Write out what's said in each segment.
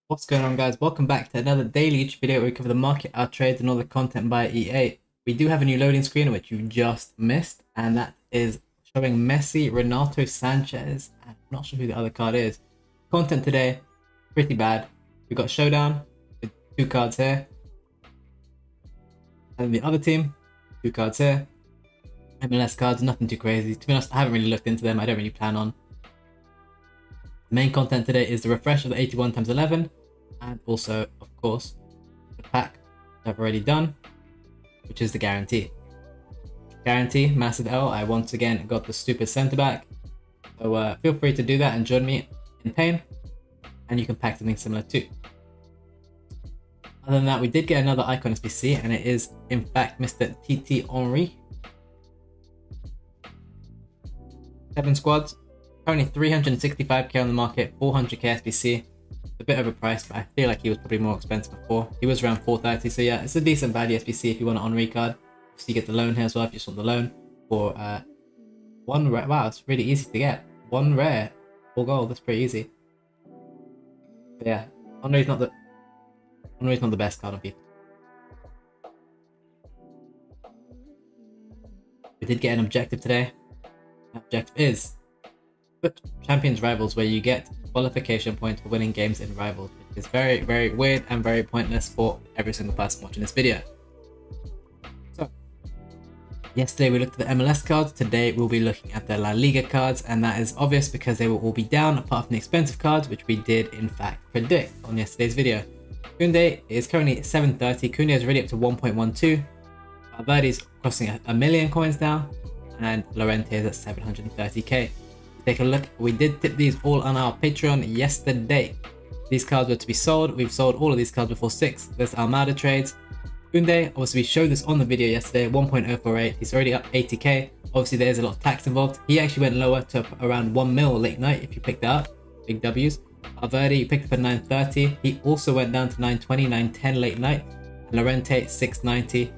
What's going on, guys? Welcome back to another daily video where we cover the market, our trades, and all the content by EA. We do have a new loading screen which you just missed, and that is showing Messi, Renato Sanchez. I'm not sure who the other card is. Content today, pretty bad. We got Showdown with 2 cards here, and the other team, 2 cards here. MLS cards, nothing too crazy. To be honest, I haven't really looked into them. I don't really plan on. The main content today is the refresh of the 81x11, and also, of course, the pack I've already done, which is the guarantee. Guarantee, massive L. I once again got the stupid centre back. So feel free to do that and join me in pain, and you can pack something similar too. Other than that, we did get another icon SBC, and it is in fact Mr. Titi Henry. 7 squads. Currently 365k on the market, 400k SBC. A bit overpriced, but I feel like he was probably more expensive before. He was around 430, so yeah, it's a decent value SBC if you want an Henry card. So you get the loan here as well if you just want the loan. For one rare, wow, it's really easy to get. 1 rare, 4 gold, that's pretty easy. But yeah, Henry's not the best card on FIFA. We did get an objective today. The objective is Champions Rivals, where you get qualification points for winning games in Rivals, which is very, very weird and very pointless for every single person watching this video. So, yesterday we looked at the MLS cards, today we'll be looking at the La Liga cards, and that is obvious because they will all be down apart from the expensive cards, which we did in fact predict on yesterday's video. Koundé is currently 730, Koundé is already up to 1.12, Valverde's crossing a million coins now, and Llorente is at 730k. Take a look, we did tip these all on our Patreon yesterday. These cards were to be sold. We've sold all of these cards before 6. There's Almada trades. Koundé, obviously we showed this on the video yesterday, 1.048. He's already up 80k. Obviously there's a lot of tax involved. He actually went lower to around 1 mil late night if you picked that up. Big W's. Valverde, you picked up at 930. He also went down to 920, 910 late night. Llorente, 690.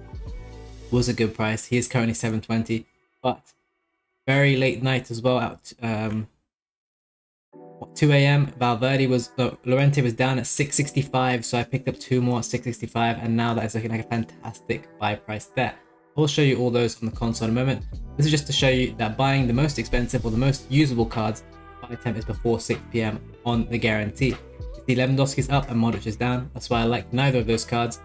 Was a good price. He is currently 720. But very late night as well at 2 AM. Llorente was down at 665, so I picked up 2 more at 665, and now that is looking like a fantastic buy price there. I'll show you all those on the console in a moment. This is just to show you that buying the most expensive or the most usable cards by attempt is before 6 PM on the guarantee. You see Lewandowski's up and Modric is down. That's why I like neither of those cards,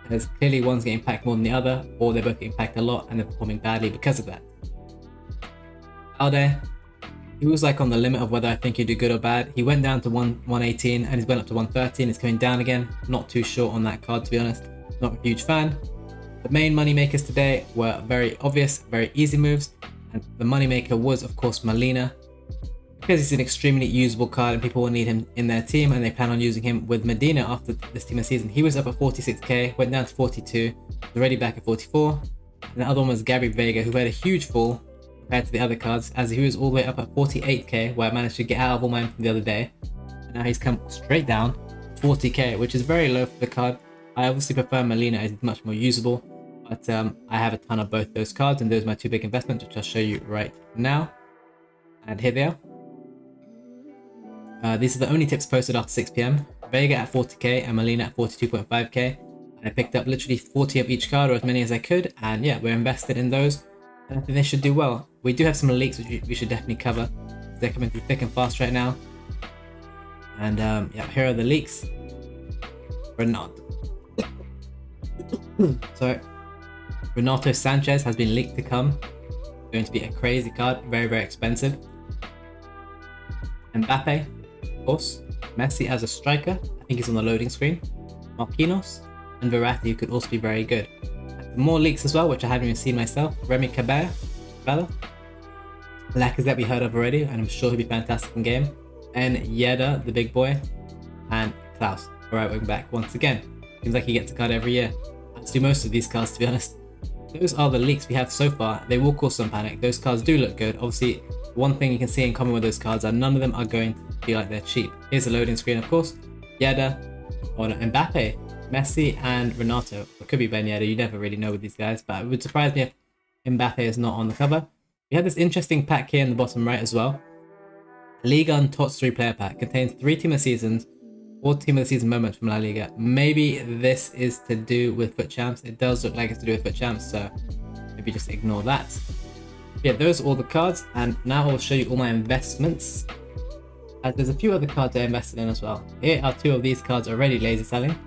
because clearly one's getting packed more than the other, or they're both getting packed a lot and they're performing badly because of that. Alde, he was like on the limit of whether I think he'd do good or bad. He went down to 118 and he's went up to 113. It's coming down again. Not too sure on that card, to be honest. Not a huge fan. The main money makers today were very obvious, very easy moves, and the money maker was of course Molina, because he's an extremely usable card and people will need him in their team, and they plan on using him with Medina after this team of season. He was up at 46k, went down to 42, already back at 44. And the other one was Gabby Vega, who had a huge fall compared to the other cards, as he was all the way up at 48k, where I managed to get out of all mine from the other day. And now he's come straight down 40k, which is very low for the card. I obviously prefer Molina, as he's much more usable, but I have a ton of both those cards, and those are my 2 big investments, which I'll show you right now. And here they are. These are the only tips posted after 6 PM. Vega at 40k and Molina at 42.5k. I picked up literally 40 of each card, or as many as I could, and yeah, we're invested in those. And I think they should do well. We do have some leaks which we should definitely cover. They're coming through thick and fast right now. And yeah, here are the leaks. Renato Sanchez has been leaked to come. Going to be a crazy card, very, very expensive. Mbappe, of course. Messi as a striker, I think he's on the loading screen. Marquinhos and Verratti could also be very good. More leaks as well, which I haven't even seen myself. Remy Cabella, Lacazette we heard of already, and I'm sure he'll be fantastic in game. And Yeda, the big boy, and Klaus, right wing back once again. Seems like he gets a card every year. Let's do most of these cards, to be honest. Those are the leaks we have so far. They will cause some panic. Those cards do look good. Obviously, one thing you can see in common with those cards are none of them are going to feel like they're cheap. Here's the loading screen, of course. Yeda, Mbappe, Messi, and Renato. It could be Ben Yedder, you never really know with these guys, but it would surprise me if Mbappe is not on the cover. We have this interesting pack here in the bottom right as well. Liga and Tots 3 player pack contains 3 team of seasons, Or team of the season moments from La Liga. Maybe this is to do with FUT Champs. It does look like it's to do with FUT Champs, so maybe just ignore that. Yeah, those are all the cards, and now I'll show you all my investments. There's a few other cards I invested in as well. Here are 2 of these cards already lazy selling.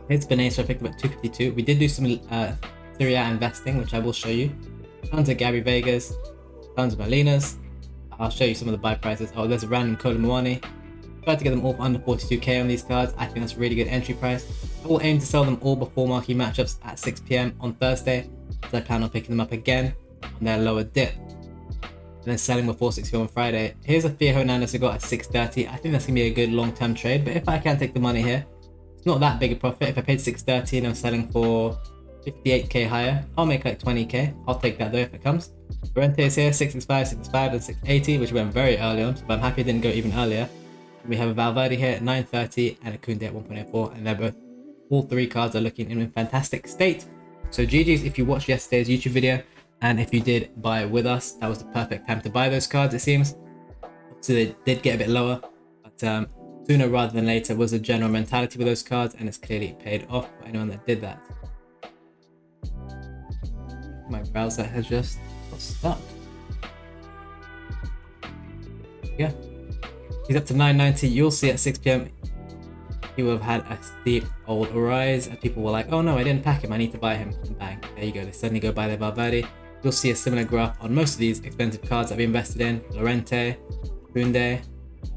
Here's Benes, I picked up at 252. We did do some Serie A investing, which I will show you. Tons of Gabby Vegas, tons of Malinas. I'll show you some of the buy prices. Oh, there's a random Kolo Muani. Tried to get them all for under 42k on these cards. I think that's a really good entry price. I will aim to sell them all before marquee matchups at 6 PM on Thursday, as I plan on picking them up again on their lower dip, and then selling before 6 PM on Friday. Here's a Theo Hernandez I got at 630. I think that's going to be a good long-term trade, but if I can take the money here, it's not that big a profit. If I paid 630 and I'm selling for 58k higher, I'll make like 20k. I'll take that though if it comes. Llorente is here, 665, 665 and 680, which went very early on, but I'm happy it didn't go even earlier. We have a Valverde here at 930 and a Koundé at 1.04, and they're both, all 3 cards are looking in a fantastic state. So GG's if you watched yesterday's YouTube video, and if you did buy with us, that was the perfect time to buy those cards, it seems. So they did get a bit lower, but sooner rather than later was the general mentality with those cards, and it's clearly paid off for anyone that did that. My browser has just got stuck. Yeah. He's up to 990. You'll see at 6 PM he will have had a steep old rise, and people were like, oh no, I didn't pack him, I need to buy him. And bang, there you go, they suddenly go buy their Valverde. You'll see a similar graph on most of these expensive cards that we invested in. Llorente, Koundé,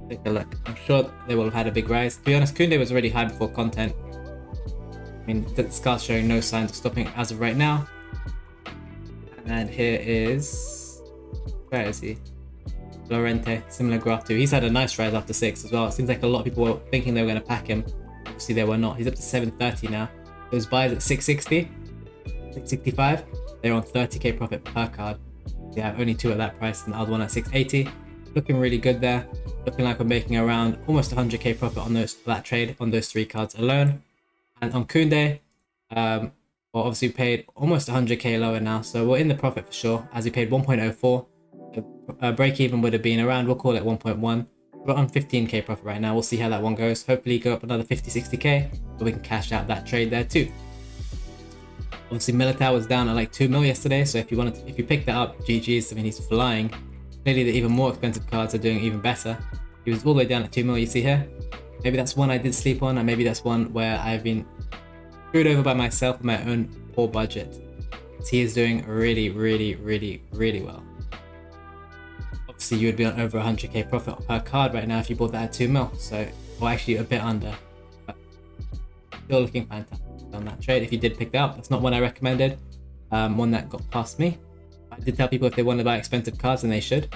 take a look. I'm sure they will have had a big rise. To be honest, Koundé was already high before content. I mean, this card's showing no signs of stopping as of right now. And here is, where is he? Llorente, similar graph too. He's had a nice rise after 6 as well. It seems like a lot of people were thinking they were going to pack him. Obviously they were not. He's up to 730 now. Those buys at 660, 665, they're on 30k profit per card. Yeah, only 2 at that price and the other one at 680. Looking really good there. Looking like we're making around almost 100k profit on that trade on those 3 cards alone. And on Koundé, well, obviously we paid almost 100k lower now, so we're in the profit for sure, as we paid 1.04. Break even would have been around, we'll call it 1.1. We're on 15k profit right now. We'll see how that one goes. Hopefully go up another 50-60k, but we can cash out that trade there too. Obviously Militao was down at like 2 mil yesterday, so if you pick that up, GG's. I mean, he's flying. Clearly the even more expensive cards are doing even better. He was all the way down at 2 mil, you see here. Maybe that's one I did sleep on, and maybe that's one where I've been screwed over by myself and my own poor budget. He is doing really well. Obviously you would be on over 100k profit per card right now if you bought that at 2 mil, so, or actually a bit under, but still looking fantastic on that trade. If you did pick that up, that's not one I recommended, one that got past me. I did tell people if they want to buy expensive cards, then they should.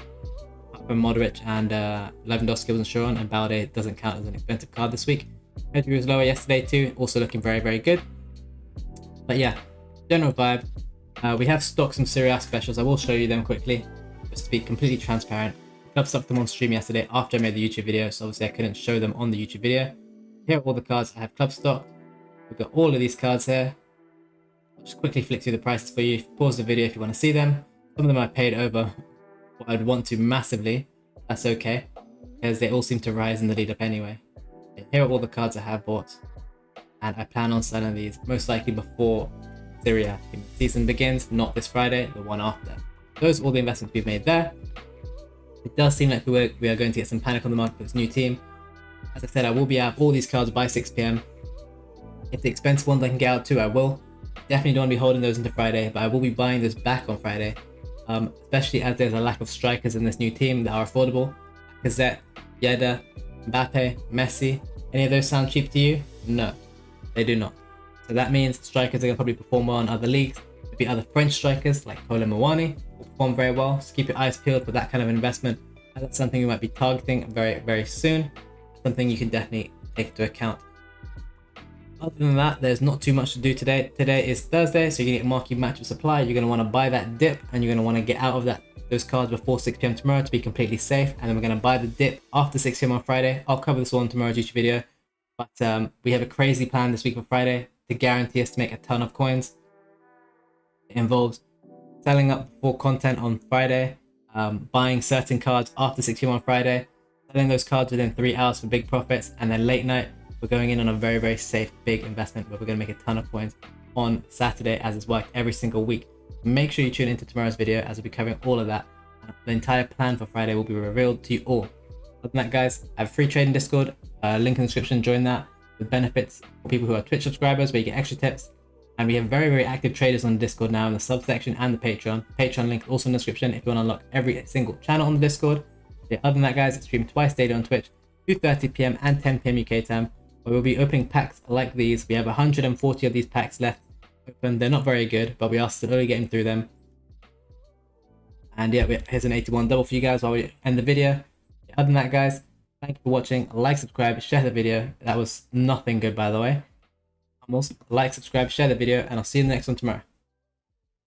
From Modric and Lewandowski wasn't sure on, and Balde doesn't count as an expensive card this week. Pedri was lower yesterday too, also looking very good. But yeah, general vibe. We have stocked some Serie A specials. I will show you them quickly, just to be completely transparent. Club stocked them on stream yesterday after I made the YouTube video, so obviously I couldn't show them on the YouTube video. Here are all the cards I have club stocked. We've got all of these cards here. I'll just quickly flick through the prices for you. Pause the video if you want to see them. Some of them I paid over what I'd want to massively. That's okay, because they all seem to rise in the lead up anyway. Here are all the cards I have bought, and I plan on selling these most likely before Serie A season begins, not this Friday, the one after. Those are all the investments we've made there. It does seem like we are going to get some panic on the market for this new team. As I said, I will be out of all these cards by 6 PM. If the expensive ones I can get out too, I will. Definitely don't want to be holding those into Friday, but I will be buying those back on Friday. Especially as there's a lack of strikers in this new team that are affordable. Lacazette, Yedder, Mbappe, Messi. Any of those sound cheap to you? No, they do not. So that means strikers are going to probably perform well in other leagues. Maybe other French strikers like Kolo Muani will perform very well. So keep your eyes peeled for that kind of investment. And that's something you might be targeting very soon. Something you can definitely take into account. Other than that, there's not too much to do today. Today is Thursday, so you're going to get marquee matchup supply. You're going to want to buy that dip, and you're going to want to get out of those cards before 6 PM tomorrow to be completely safe. And then we're going to buy the dip after 6 PM on Friday. I'll cover this all in tomorrow's YouTube video. But we have a crazy plan this week for Friday to guarantee us to make a ton of coins. It involves selling up before content on Friday, buying certain cards after 6 PM on Friday, selling those cards within 3 hours for big profits, and then late night, we're going in on a very, very safe, big investment where we're going to make a ton of coins on Saturday, as it's worked every single week. Make sure you tune into tomorrow's video as we'll be covering all of that. The entire plan for Friday will be revealed to you all. Other than that, guys, I have a free trading Discord, link in the description, join that, with benefits for people who are Twitch subscribers where you get extra tips. And we have very, very active traders on Discord now in the subsection and the Patreon. Patreon link also in the description if you want to unlock every single channel on the Discord. Yeah, other than that, guys, I stream twice daily on Twitch, 2:30 PM and 10 PM UK time, where we'll be opening packs like these. We have 140 of these packs left open. They're not very good, but we are slowly getting through them. And yeah, here's an 81 double for you guys while we end the video. Yeah, other than that, guys, thank you for watching. Like, subscribe, share the video. That was nothing good, by the way. Like, subscribe, share the video, and I'll see you in the next one tomorrow.